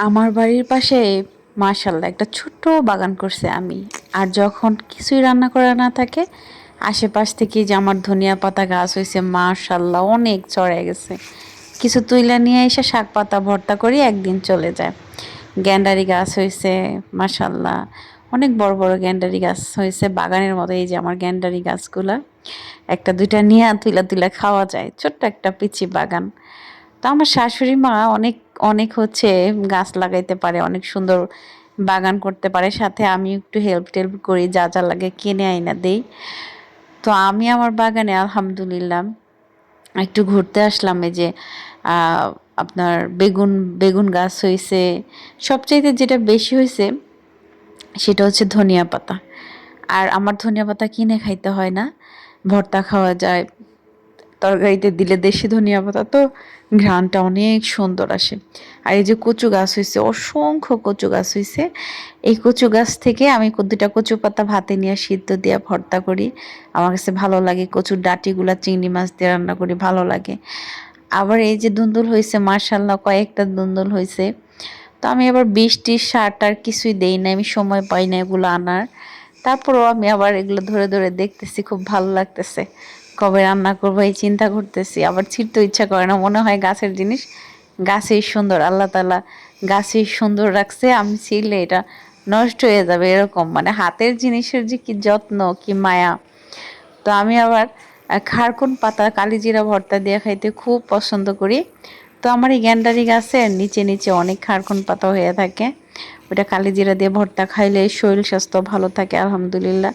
আমার বাড়ির পাশে মাশাল্লাহ একটা ছোট্ট বাগান করছে আমি। আর যখন কিছুই রান্না করা না থাকে, আশেপাশ থেকে যে আমার ধনিয়া পাতা গাছ হয়েছে মাশাল্লাহ অনেক চড়ে গেছে। কিছু তুইলা নিয়ে এসে শাক পাতা ভর্তা করি, একদিন চলে যায়। গ্যান্ডারি গাছ হয়েছে মাশাল্লাহ, অনেক বড় বড় গ্যান্ডারি গাছ হয়েছে বাগানের মতো। এই যে আমার গ্যান্ডারি গাছগুলা একটা দুইটা নিয়ে তুইলা তুইলা খাওয়া যায়, ছোট্ট একটা পিচ্ছি বাগান। তো আমার শাশুড়ি মা অনেক অনেক গাছ লাগাইতে পারে, অনেক সুন্দর বাগান করতে পারে। সাথে আমি একটু হেল্প টেল্প করি, যা যা লাগে কিনে আইনা দেই। তো আমি আমার বাগানে আলহামদুলিল্লাহ একটু ঘুরতে আসলাম। এই যে আহ, আপনার বেগুন বেগুন গাছ হয়েছে। সবচাইতে যেটা বেশি হয়েছে সেটা হচ্ছে ধনিয়া পাতা। আর আমার ধনিয়া পাতা কিনে খাইতে হয় না, ভর্তা খাওয়া যায়, তরকারিতে দিলে দেশি ধনিয়া পাতা তো ঘ্রাণটা অনেক সুন্দর আসে। আর এই যে কচু গাছ হয়েছে, অসংখ্য কচু গাছ হয়েছে। এই কচু গাছ থেকে আমি দুটা কচু পাতা ভাতে নিয়ে সিদ্ধ দিয়ে ভর্তা করি, আমার কাছে ভালো লাগে। কচুর ডাঁটিগুলা চিংড়ি মাছ দিয়ে রান্না করি, ভালো লাগে। আবার এই যে দুন্দুল হয়েছে মার্শাল্লাহ, কয়েকটা দুন্দুল হয়েছে। তো আমি আবার 20-30 সার টার কিছুই দেই না, আমি সময় পাই না এগুলো আনার। তারপরেও আমি আবার এগুলো ধরে ধরে দেখতেছি, খুব ভালো লাগতেছে। কবে রান্না করবো এই চিন্তা করতেছি, আবার ছিঁড়তে ইচ্ছা করে না, মনে হয় গাছের জিনিস গাছেই সুন্দর, আল্লাহ তাআলা গাছেই সুন্দর রাখছে, আমি ছিঁড়লে এটা নষ্ট হয়ে যাবে এরকম। মানে হাতের জিনিসের যে কি যত্ন, কি মায়া। তো আমি আবার খারকুন পাতা কালিজিরা ভর্তা দিয়ে খাইতে খুব পছন্দ করি। তো আমার এই গ্যান্ডারি গাছের নিচে নিচে অনেক খারকুন পাতা হয়ে থাকে, ওটা কালিজিরা দিয়ে ভর্তা খাইলে শরীর স্বাস্থ্য ভালো থাকে আলহামদুলিল্লাহ।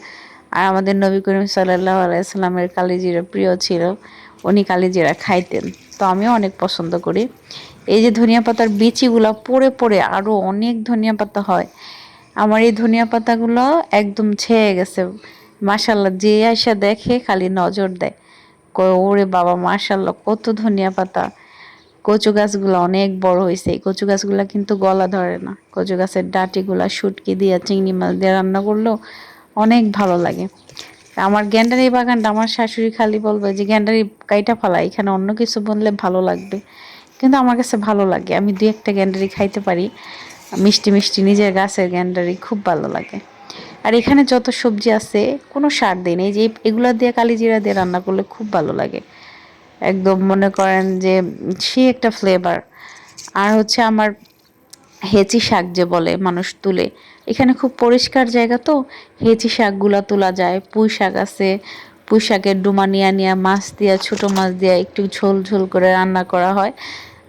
আর আমাদের নবী করিম সাল্লাল্লাহু আলাইহি সাল্লামের কালিজিরা প্রিয় ছিল, উনি কালিজিরা খাইতেন। তো আমিও অনেক পছন্দ করি। এই যে ধনিয়া পাতার বিচিগুলো পড়ে পড়ে আরো অনেক ধনিয়া পাতা হয়। আমার এই ধনিয়া পাতাগুলো একদম ছেয়ে গেছে মাশাল্লাহ, যে আইসা দেখে খালি নজর দেয়, কয় ওরে বাবা মাশাল্লাহ কত ধনিয়া পাতা। কচু গাছগুলো অনেক বড় হয়েছে, এই কচু গাছগুলো কিন্তু গলা ধরে না। কচু গাছের ডাঁটিগুলা শুটকি দিয়ে চিংড়ি মাছ দিয়ে রান্না করলেও অনেক ভালো লাগে। আমার গ্যান্ডারি বাগানটা আমার শাশুড়ি খালি বলবে যে গ্যান্ডারি কাইটা ফালা, এখানে অন্য কিছু বললে ভালো লাগবে, কিন্তু আমার কাছে ভালো লাগে। আমি দুই একটা গ্যান্ডারি খাইতে পারি, মিষ্টি মিষ্টি নিজের গাছের গ্যান্ডারি খুব ভালো লাগে। আর এখানে যত সবজি আছে কোনো সার দেই না, এই যে এগুলা দিয়ে কালিজিরা দিয়ে রান্না করলে খুব ভালো লাগে। একদম মনে করেন যে সে একটা ফ্লেভার। আর আমার হেঁচি শাক যে বলে মানুষ তুলে, এখানে খুব পরিষ্কার জায়গা তো, হেঁচি শাকগুলা তোলা যায়। পুঁই শাক আছে, পুঁই শাকের ডুমা নিয়া নিয়া মাছ দিয়া, ছোট মাছ দিয়া একটু ঝোল ঝোল করে রান্না করা হয়।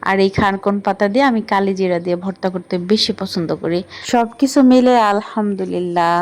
আর এই খারকন পাতা দিয়ে আমি কালিজিরা দিয়ে ভর্তা করতে বেশি পছন্দ করি। সবকিছু মিলে আলহামদুলিল্লাহ